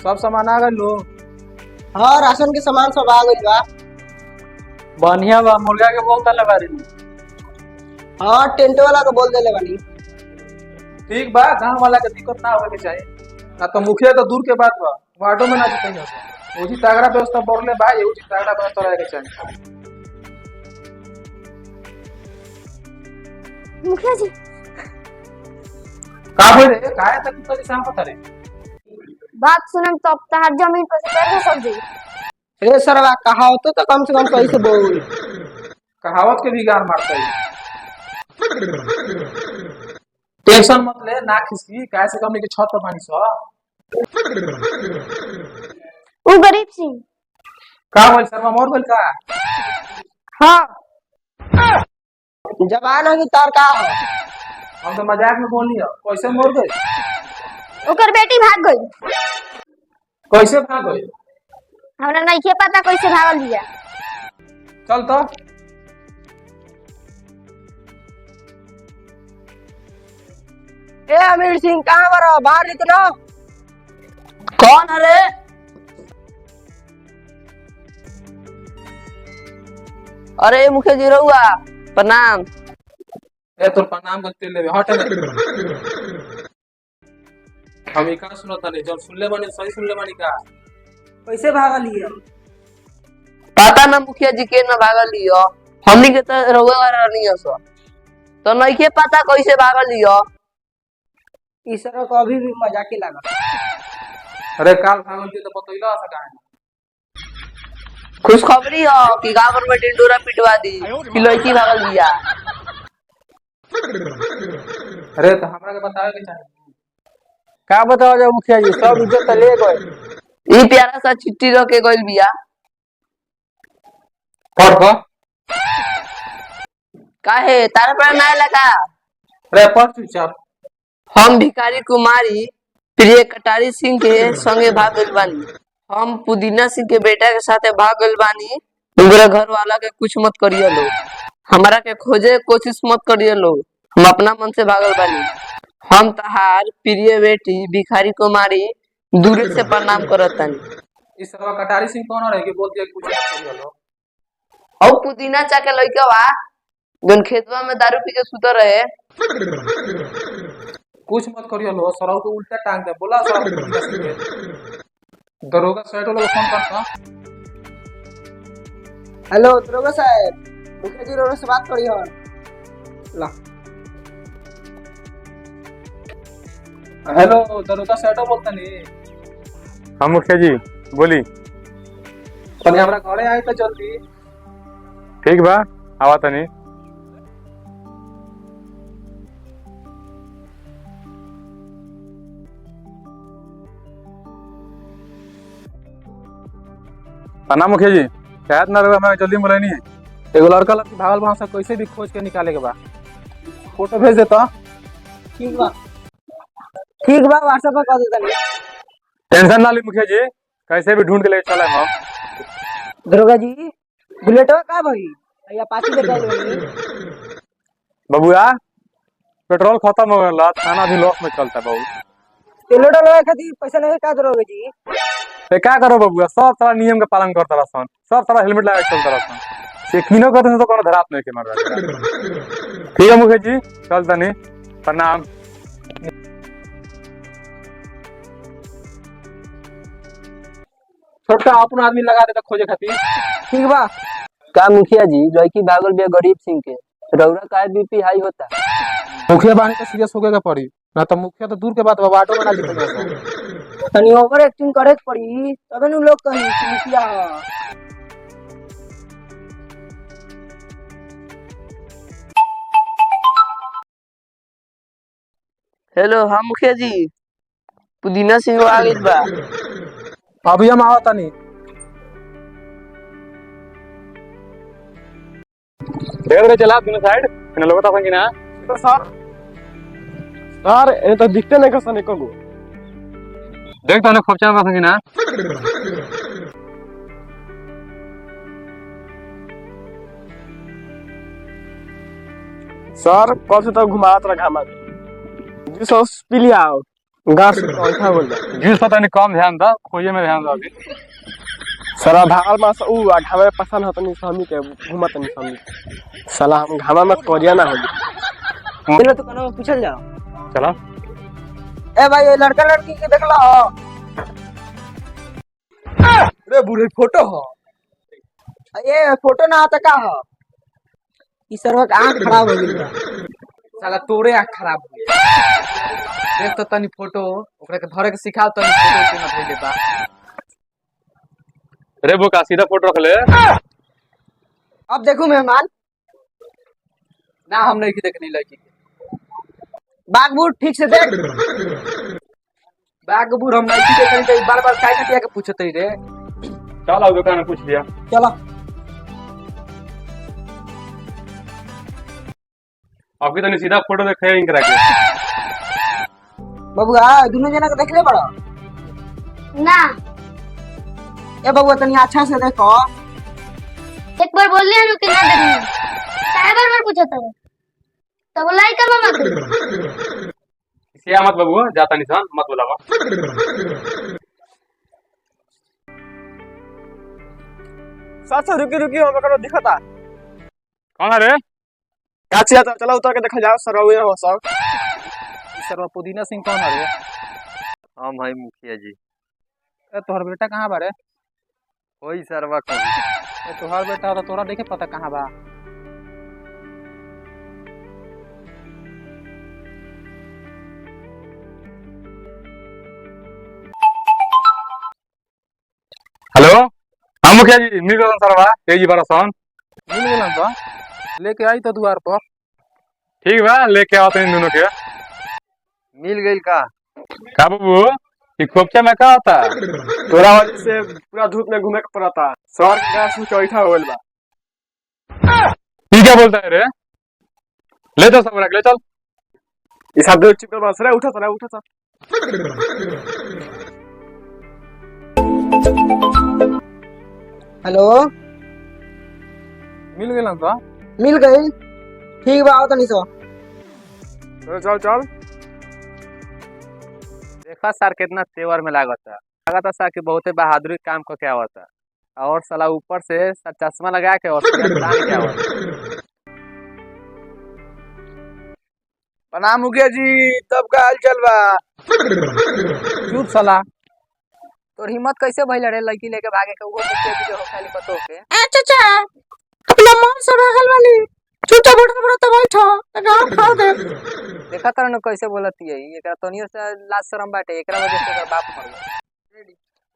सब सामान आ गइल लो। हाँ राशन के सामान सब आ गइल बा। बढ़िया बा, मुर्गा के बोल तले बारी। हाँ टेंट वाला को बोल देले बानी। ठीक बा, गांव वाला के दिक्कत ना होवे के चाहिए। ना तो मुखिया तो दूर के बात बा, वार्डो में ना जीते हैं। ओजी तगड़ा व्यवस्था बढ़ले बा, ये ओजी तगड़ा व्यवस्था रहे के चाहिए। मुखिया जी का बोले काहे तक कुत्ता जी सांप रे? बात सुनम तो तहार जमीन पर से पैसा सब जाई। ए सरवा कहावत तो कम से कम सही से बोल। कहावत के भी गार मारता है। टेंशन मत ले, ना खिसकी, काहे से हमनी के छत पर बानी सो। ऊ गरीब सिंह का बोल शर्मा मोर बोल का? हाँ जवान होगी तार का हो। हम तो मजाक में बोल लिया, कैसे मोर गए? ओकर बेटी भाग गई। कैसे भाग गए? हमरा नहीं पता कैसे भागल बिया। चल तो ए अमीर सिंह कहाँ पर हो? बाहर निकलो। कौन अरे? अरे मुखिया जी रहुआ प्रणाम। ए तोर प्रणाम करते ले हट ले। हम ई का सुनत नहीं, जब सुनले बानी सही सुनले बानी का? कैसे भागल हिय? पता ना मुखिया जी के न भागल लियो, हमनी के तो रहुआ वाला नहीं सो, तो नहीं के पता कैसे भागल लियो। इस तरह को अभी भी मजाक ही लगा। अरे काल भागल के तो बतैला सका है। खुशखबरी हो कि गांव भर में टिंडोरा पिटवा दी कि लड़की भागल लिया। अरे तो हमरा के बतावे के चाहिए। का बताओ जा मुखिया जी, सब इज्जत ले गए। ई प्यारा सा चिट्ठी रख के गइल बिया। पढ़ पढ़। काहे तारा पर ना लगा? अरे पढ़ चुपचाप। हम भिखारी कुमारी प्रिय कटारी सिंह के संगे भाग गइल बानी। हम पुदीना सिंह के बेटा के साथे भाग गइल बानी। उनके घर वाला के कुछ मत करिए लो, हमारा के खोजे कोशिश मत करिए लो, हम अपना मन से भागल बानी। हम तहार प्रिय बेटी भिखारी कुमारी दूर से प्रणाम करत तानी। इस सरवा कटारी सिंह कौन रहे कि बोल दिया कुछ मत करियो। और पुदीना चा के लइका वा जोन खेतवा में दारू पी के सुत रहे। कुछ मत करियो लो, सरव को उल्टा टांग दे। बोला सरव दरोगा साहब लोग फोन करता। हेलो दरोगा साहब, मुखिया जी रोड से बात करियो। ला हेलो दरोगा साहब बोलता नहीं। हाँ मुखिया जी बोली। तनी हमरा घरे आई तो जल्दी। ठीक बा आवा तनी। ना मुखिया जी शायद ना रहे, हमें जल्दी बोला नहीं है। एगो लड़का लड़की भागल बा से कैसे भी खोज के निकाले के बा। फोटो भेज देता। ठीक बा व्हाट्सएप पर कर देता। टेंशन ना ली मुखिया जी, कैसे भी ढूंढ के लेके चला हम। दरोगा जी बुलेटवा का भई या पाछी लेके आई बनी। बबुआ पेट्रोल खत्म हो गया, थाना भी लॉस में चलता है बाबू। तेलो डलवा खातिर पैसा नहीं का दरोगा जी? तो क्या करो बबुआ, सब सारा नियम का पालन करता रहसन, सब सारा हेलमेट लगा के चलता रहसन। चेकिंग करते हैं तो कोनो धरात नहीं के मार। ठीक है मुखिया जी चलता नहीं। प्रणाम। छोटका अपन आदमी लगा देता खोजे खातिर। ठीक बा। का मुखिया जी लड़की भागल बिया गरीब सिंह के, रौरा का बीपी हाई होता। मुखिया बानी तो सीरियस हो गया पड़ी ना, तो मुखिया तो दूर के बात वाटो में ना जीते। तनी ओवर एक्टिंग करे के पड़ी तबे नु लोग कही कि मुखिया ह। हेलो हाँ मुखिया जी, पुदीना सिंह आ गइल बा। अभी हम आवता नहीं। देख चला दोनों साइड इन लोग तो ना। तो सर ये तो दिखते नहीं कसन एको गो। देख तो खोपचा में ना। सर कब से तो घुमात रखा मत जी सॉस पी लिया। गाँव से पैसा बोल रहा जूस पता नहीं कम ध्यान दो, खोजे में ध्यान दो अभी। साला भागल मास ऊ आ घामा में पसंद होता नहीं स्वामी के घूमत नहीं स्वामी साला हम घामा में कोरिया ना होली चलो तो कनो पूछल जाओ। चलो ए भाई ये लड़का लड़की के देखला हो? अरे बुढ़े फोटो हो। ये फोटो ना आता का हो? ई सरवा के आंख खराब हो गइल बा। साला तोरे आँख खराब हो गया। देख तो तनी फोटो ओकरा के धरे के सिखाओ तनी फोटो के ना भेजे बा। अरे वो का सीधा फोटो रख ले। अब देखू मेहमान ना हम नहीं की देखनी लड़की के। बाग बूट ठीक से देख। बैग बूढ़ हम नहीं की देखनी तो बार बार काय कटिया के पूछत रे। चल आओ दुकान में पूछ लिया। चलो अभी तो नहीं सीधा फोटो देखे इन करा के। बबुआ दोनों जना के देखले बड़ा? ना ए बबुआ तनी अच्छा से देखो। एक बार बोल लिया कि ना देखनी काहे बार बार पूछत है तब लाई का मामा के इसे मत बाबू जाता निशान मत बुलावा। साथ रुकी रुकी हम करो दिखता कौन है रे? काची आता चलो उतर के देखा जाओ सरवे हो सब सरवा पुदीना सिंह कौन है रे? हाँ भाई मुखिया जी। ए तोहर बेटा कहाँ बा रे? कोई सरवा कौन? ए तोहर बेटा तो तोरा देखे पता कहाँ बा? हेलो हाँ मुखिया जी मिल गए सरवा तेजी बरसन। मिल गेलन तो लेके आई तो द्वार पर। ठीक बा लेके आओ इन दोनों के। मिल गई का? का बाबू ये खोपचा में का होता? तोरा वजह से पूरा धूप में घूमे के पड़ता शहर के गाछ में चौथा हो गइल बा ये क्या बोलता है रे? ले तो सब रख ले चल। इस हाथ दो चिपकल बस रे उठा सा हेलो मिल गेलन तो। मिल गई ठीक बा आओ तनी सो। चल चल देखा सर कितना तेवर में लागता सर कि बहुते बहादुरी काम करके आवता और साला ऊपर से सर चश्मा लगा के और तान के आवता। प्रणाम मुखिया जी तब का हाल चल बा? चुप साला तोर हिम्मत कैसे भइल रे लड़की लेके भागे के? वो मुखिया जी के हो खाली पतो के। ए चाचा अपना मन से भागल वाली चुपचाप बैठल बड़ा तो बैठो गांव फाड़ दे। देखा तरन कैसे बोलती है एकरा तनियो से लाज शरम बाटे एकरा वजह से एकर बाप मर गया।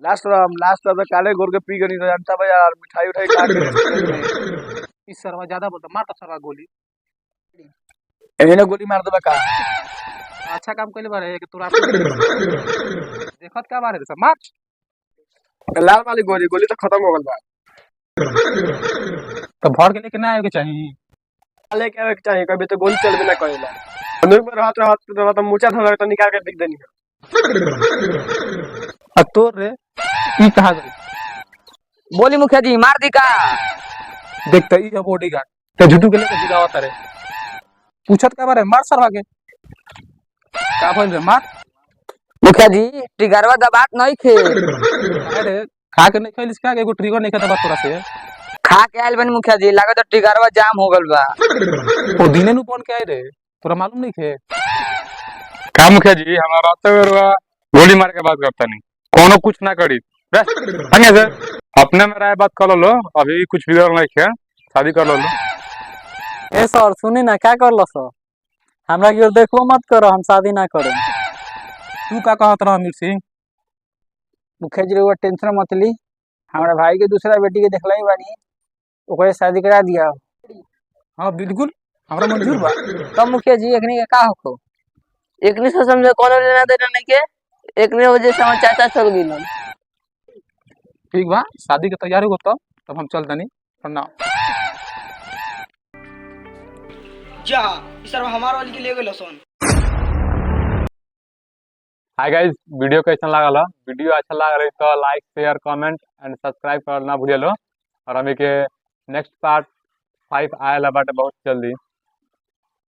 लास्ट तो काले घोर के पी गनी तो जानता भाई यार मिठाई उठाई खा के इस सरवा ज्यादा बोलता मार तो सरवा गोली एने गोली मार देबा का। अच्छा काम कइले बारे कि तोरा देखत का बारे सब मार लाल वाली गोली तो खत्म हो गइल बा तो भर के लेके ना आवे के चाहिए। लेके आवे के चाहिए कभी तो गोली चलबे ना करेला अंदर में रहत मुचा धर तो निकाल के बिक देनी आ तोर रे ई कहा गई? बोली मुखिया जी मार दी का? देख त ई है बॉडीगार्ड ते झुटू के लेके जिगावत रे पूछत का बारे मार सरवा के का बोल रे मार। मुखिया जी टिगरवा दबात नहीं खे। अरे खा के नहीं खइलिस का एगो ट्रिगर नहीं खाता बा तोरा से खा के आइल बनी मुखिया जी लागत टिगरवा जाम हो गइल बा। ओ दिने नु फोन के आए रे तोरा मालूम नहीं खे? का मुखिया जी हमारा तो गोली मार के बात करता नहीं कोनो कुछ ना करी संगे से अपने में राय बात कर लो अभी कुछ बिगड़ नहीं है शादी कर लो। ए सर सुनी ना क्या कर लो सर हमरा की ओर देखो मत करो हम शादी ना करें। तू का कहत रहा अमीर सिंह? मुखिया जी रउआ टेंशन मत ली हमारा भाई के दूसरा बेटी के देखला ही बानी ओकरे शादी करा दिया। हां बिल्कुल हमरा मंजूर बा। तब मुखिया जी एकनी के का होको? एकने से समझे कोनो लेना देना नहीं के एकने वजह से हमार चाचा चल गइल। ठीक बा शादी के तैयारी हो तब हम चल दनी प्रणाम। जा ई सरवा हमार वाली के ले गेलो सोन। हाय गाइस वीडियो कैसा लागल? वीडियो अच्छा लागल तो like share comment and subscribe करना भूलिए लो और हमें के नेक्स्ट पार्ट 5 आएला बाटे बहुत जल्दी।